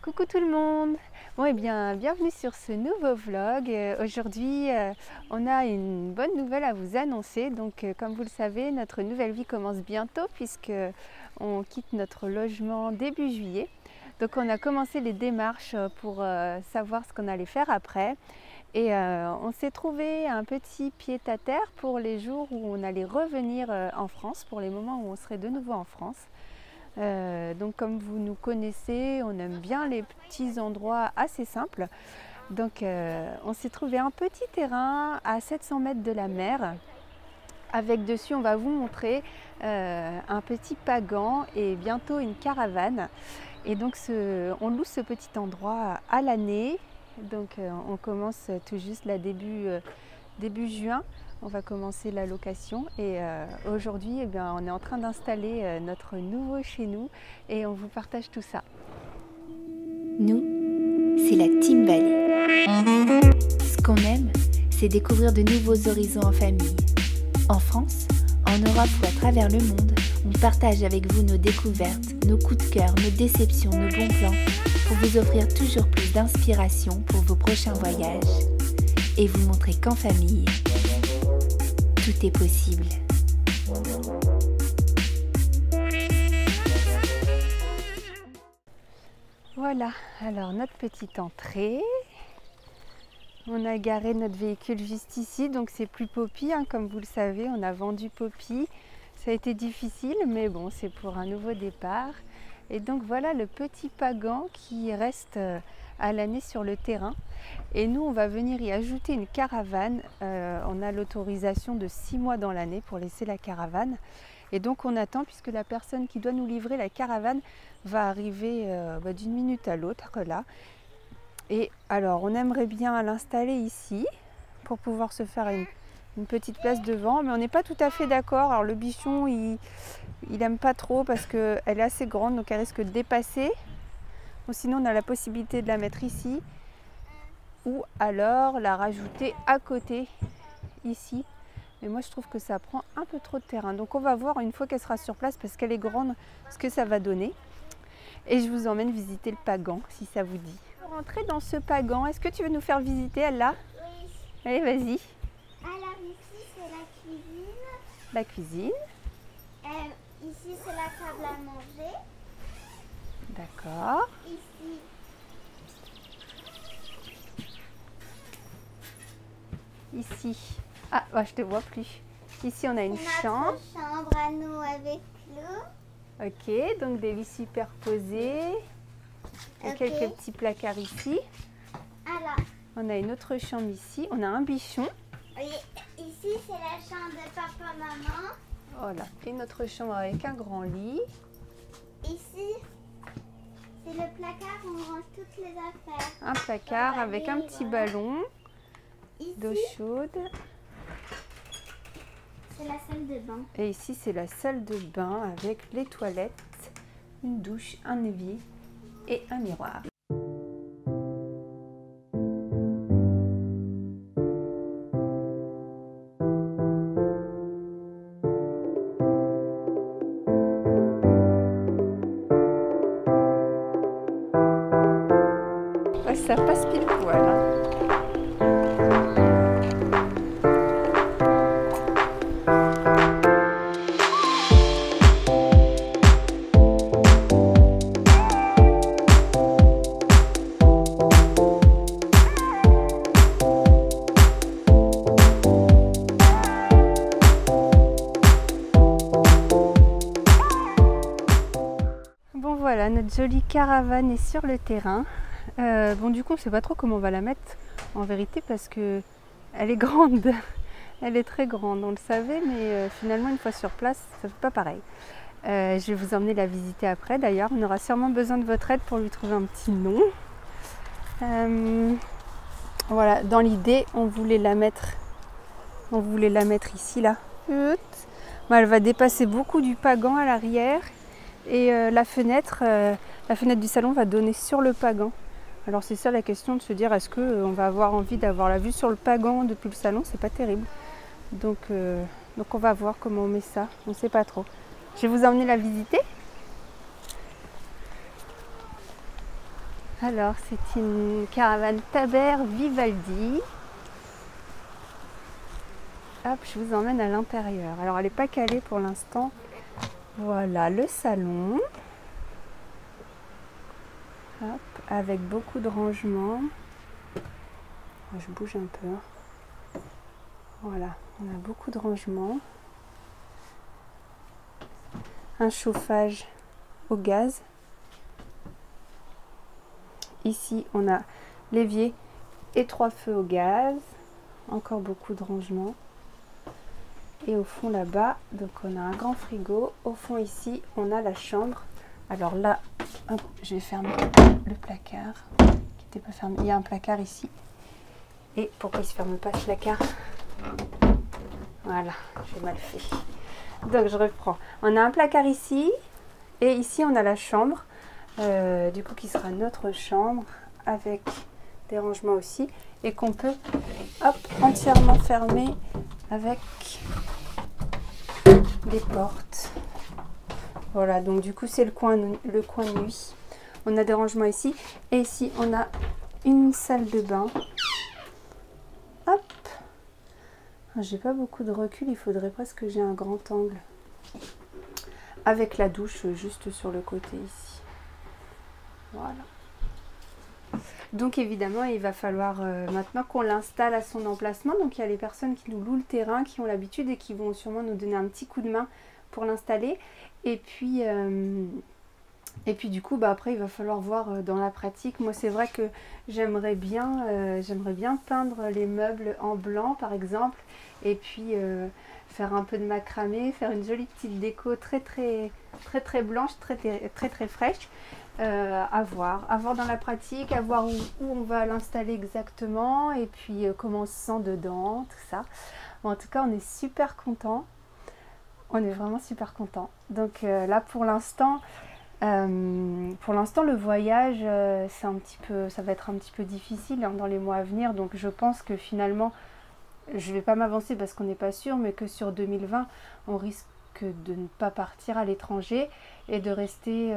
Coucou tout le monde. Bon et bien bienvenue sur ce nouveau vlog. Aujourd'hui on a une bonne nouvelle à vous annoncer. Donc comme vous le savez, notre nouvelle vie commence bientôt puisque on quitte notre logement début juillet. Donc on a commencé les démarches pour savoir ce qu'on allait faire après. Et on s'est trouvé un petit pied-à-terre pour les jours où on allait revenir en France, pour les moments où on serait de nouveau en France. Donc comme vous nous connaissez, on aime bien les petits endroits assez simples. Donc on s'est trouvé un petit terrain à 700 mètres de la mer. Avec dessus, on va vous montrer un petit pagan et bientôt une caravane. Et donc on loue ce petit endroit à l'année. Donc on commence tout juste là début juin. On va commencer la location et aujourd'hui on est en train d'installer notre nouveau chez nous et on vous partage tout ça. Nous, c'est la Team Ballet. Ce qu'on aime, c'est découvrir de nouveaux horizons en famille. En France, en Europe ou à travers le monde, on partage avec vous nos découvertes, nos coups de cœur, nos déceptions, nos bons plans pour vous offrir toujours plus d'inspiration pour vos prochains voyages et vous montrer qu'en famille, tout est possible. Voilà, alors notre petite entrée. On a garé notre véhicule juste ici, donc c'est plus Poppy, hein, comme vous le savez, on a vendu Poppy. Ça a été difficile, mais bon, c'est pour un nouveau départ. Et donc voilà le petit pagan qui reste à l'année sur le terrain. Et nous, on va venir y ajouter une caravane. On a l'autorisation de 6 mois dans l'année pour laisser la caravane. Et donc on attend puisque la personne qui doit nous livrer la caravane va arriver d'une minute à l'autre là. Et alors on aimerait bien l'installer ici pour pouvoir se faire une petite place devant, mais on n'est pas tout à fait d'accord. Alors le bichon il aime pas trop parce qu'elle est assez grande, donc elle risque de dépasser. Ou sinon on a la possibilité de la mettre ici ou alors la rajouter à côté ici. Mais moi je trouve que ça prend un peu trop de terrain, donc on va voir une fois qu'elle sera sur place parce qu'elle est grande ce que ça va donner. Et je vous emmène visiter le pagan si ça vous dit. Pour rentrer dans ce pagan, est-ce que tu veux nous faire visiter Ella? Oui. Allez, vas-y. Alors ici c'est la cuisine. La cuisine. Ici c'est la table à manger. D'accord. Ici. Ah, bah, je te vois plus. Ici on a une chambre. Notre chambre à nous avec l'eau. Ok, donc des lits superposés. Il y a quelques petits placards ici. Alors, on a une autre chambre ici. On a un bichon. oui, ici c'est la chambre de papa-maman. Voilà, et notre chambre avec un grand lit. Ici, c'est le placard où on range toutes les affaires. Un placard avec un petit ballon d'eau chaude. C'est la salle de bain. Et ici, c'est la salle de bain avec les toilettes, une douche, un évier et un miroir. Ouais, ça passe pile poil. Hein. Bon voilà, notre jolie caravane est sur le terrain. Bon du coup on ne sait pas trop comment on va la mettre en vérité parce que elle est grande, elle est très grande, on le savait, mais finalement une fois sur place ça fait pas pareil. Je vais vous emmener la visiter après d'ailleurs, on aura sûrement besoin de votre aide pour lui trouver un petit nom. Voilà, dans l'idée on voulait la mettre ici là. Bon, elle va dépasser beaucoup du pagan à l'arrière. Et la fenêtre du salon va donner sur le pagan. Alors c'est ça la question, de se dire est-ce qu'on va avoir envie d'avoir la vue sur le pagan depuis le salon, c'est pas terrible. Donc on va voir comment on met ça, on ne sait pas trop. Je vais vous emmener la visiter. Alors, c'est une caravane Taber Vivaldi. Hop, je vous emmène à l'intérieur. Alors, elle n'est pas calée pour l'instant. Voilà le salon. Hop, avec beaucoup de rangements. Je bouge un peu. Voilà, on a beaucoup de rangements. Un chauffage au gaz. Ici, on a l'évier et 3 feux au gaz. Encore beaucoup de rangements. Et au fond là-bas, donc on a un grand frigo. Au fond ici, on a la chambre. Alors là, hop, je vais fermer le placard qui n'était pas fermé. Il y a un placard ici. Et pourquoi il ne se ferme pas ce placard? Voilà, j'ai mal fait. Donc je reprends. On a un placard ici. Et ici, on a la chambre. Du coup qui sera notre chambre avec des rangements aussi et qu'on peut hop, entièrement fermer avec des portes. Voilà, donc du coup c'est le coin nuit. On a des rangements ici et ici on a une salle de bain. Hop, j'ai pas beaucoup de recul, il faudrait presque que j'ai un grand angle avec la douche juste sur le côté ici. Voilà. Donc évidemment, il va falloir maintenant qu'on l'installe à son emplacement. Donc il y a les personnes qui nous louent le terrain, qui ont l'habitude et qui vont sûrement nous donner un petit coup de main pour l'installer. Et puis du coup, après, il va falloir voir dans la pratique. Moi, c'est vrai que j'aimerais bien peindre les meubles en blanc, par exemple. Et puis faire un peu de macramé, faire une jolie petite déco très blanche, très fraîche. À voir dans la pratique, à voir où on va l'installer exactement et puis comment on se sent dedans, tout ça. Bon, en tout cas, on est super contents. On est vraiment super contents. Donc là, pour l'instant, le voyage, ça va être un petit peu difficile hein, dans les mois à venir. Donc je pense que finalement, je ne vais pas m'avancer parce qu'on n'est pas sûr, mais que sur 2020, on risque de ne pas partir à l'étranger et de rester...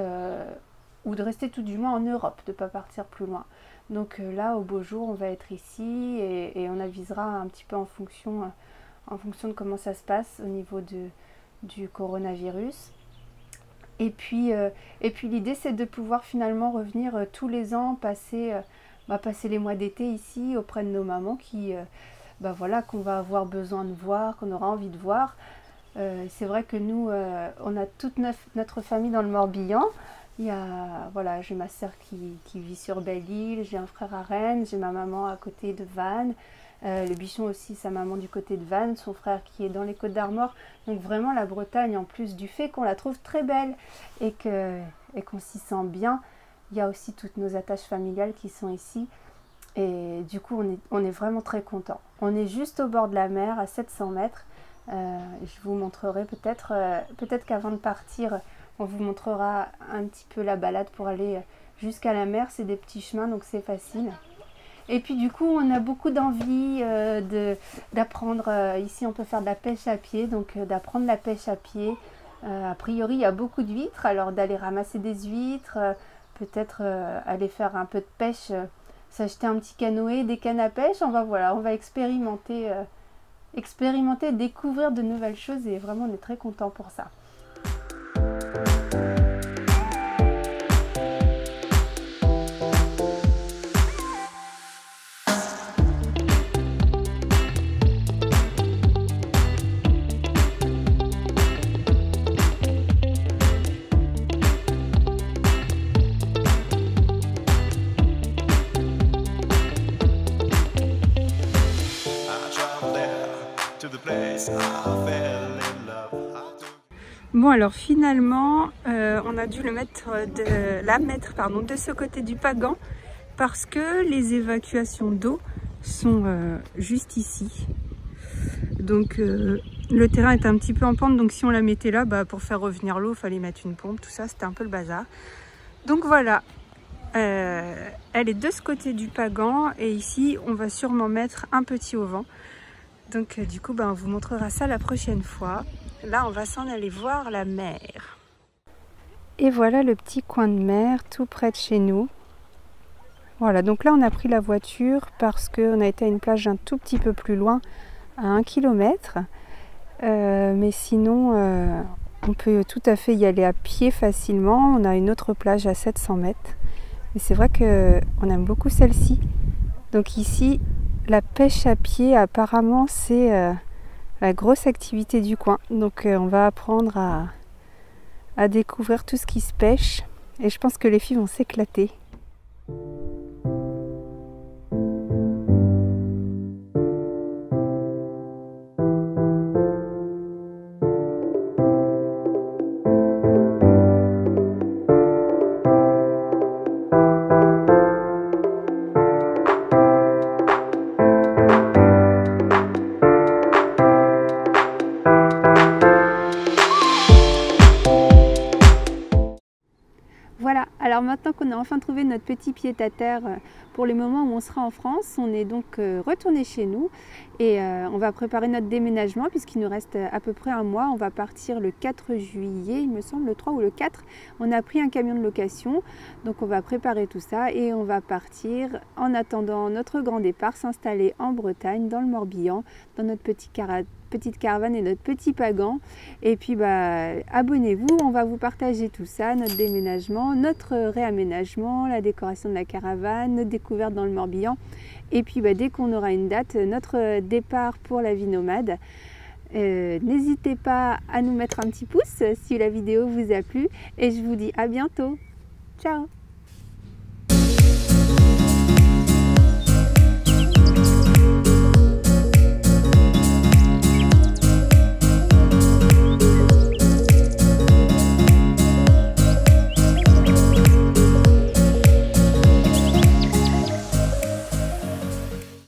ou de rester tout du moins en Europe, de ne pas partir plus loin. Donc là, au beau jour, on va être ici et on avisera un petit peu en fonction de comment ça se passe au niveau du coronavirus. Et puis l'idée, c'est de pouvoir finalement revenir tous les ans, passer les mois d'été ici auprès de nos mamans voilà, qu'on va avoir besoin de voir, qu'on aura envie de voir. C'est vrai que nous, on a toute notre famille dans le Morbihan. Voilà, j'ai ma soeur qui vit sur Belle-Île, j'ai un frère à Rennes, j'ai ma maman à côté de Vannes, le bichon aussi, sa maman du côté de Vannes, son frère qui est dans les Côtes-d'Armor. Donc vraiment la Bretagne, en plus du fait qu'on la trouve très belle et qu'on s'y sent bien, il y a aussi toutes nos attaches familiales qui sont ici. Et du coup, on est vraiment très contents. On est juste au bord de la mer, à 700 mètres. Je vous montrerai peut-être qu'avant de partir, on vous montrera un petit peu la balade pour aller jusqu'à la mer. C'est des petits chemins, donc c'est facile. Et puis du coup, on a beaucoup d'envie d'apprendre. Ici, on peut faire de la pêche à pied, donc d'apprendre la pêche à pied. A priori, il y a beaucoup d'huîtres, alors d'aller ramasser des huîtres, peut-être aller faire un peu de pêche, s'acheter un petit canoë, des cannes à pêche. On va expérimenter, découvrir de nouvelles choses et vraiment, on est très contents pour ça. Bon, alors finalement, on a dû la mettre de ce côté du Pagan parce que les évacuations d'eau sont juste ici. Donc le terrain est un petit peu en pente, donc si on la mettait là, pour faire revenir l'eau, il fallait mettre une pompe, tout ça, c'était un peu le bazar. Donc voilà, elle est de ce côté du Pagan et ici, on va sûrement mettre un petit auvent. Donc du coup, on vous montrera ça la prochaine fois. Là, on va s'en aller voir la mer. Et voilà le petit coin de mer tout près de chez nous. Voilà, donc là on a pris la voiture parce qu'on a été à une plage un tout petit peu plus loin, à 1 km. Mais sinon, on peut tout à fait y aller à pied facilement. On a une autre plage à 700 mètres. Mais c'est vrai qu'on aime beaucoup celle-ci. Donc ici, la pêche à pied, apparemment, c'est la grosse activité du coin. Donc on va apprendre à découvrir tout ce qui se pêche. Et je pense que les filles vont s'éclater. Voilà, alors maintenant qu'on a enfin trouvé notre petit pied-à-terre pour les moments où on sera en France, on est donc retourné chez nous et on va préparer notre déménagement puisqu'il nous reste à peu près un mois. On va partir le 4 juillet, il me semble, le 3 ou le 4. On a pris un camion de location, donc on va préparer tout ça et on va partir en attendant notre grand départ, s'installer en Bretagne, dans le Morbihan, dans notre petite caravane et notre petit pagan. Et puis abonnez-vous, on va vous partager tout ça, notre déménagement, notre réaménagement, la décoration de la caravane, notre découverte dans le Morbihan. Et puis dès qu'on aura une date, notre départ pour la vie nomade. N'hésitez pas à nous mettre un petit pouce si la vidéo vous a plu et je vous dis à bientôt. Ciao!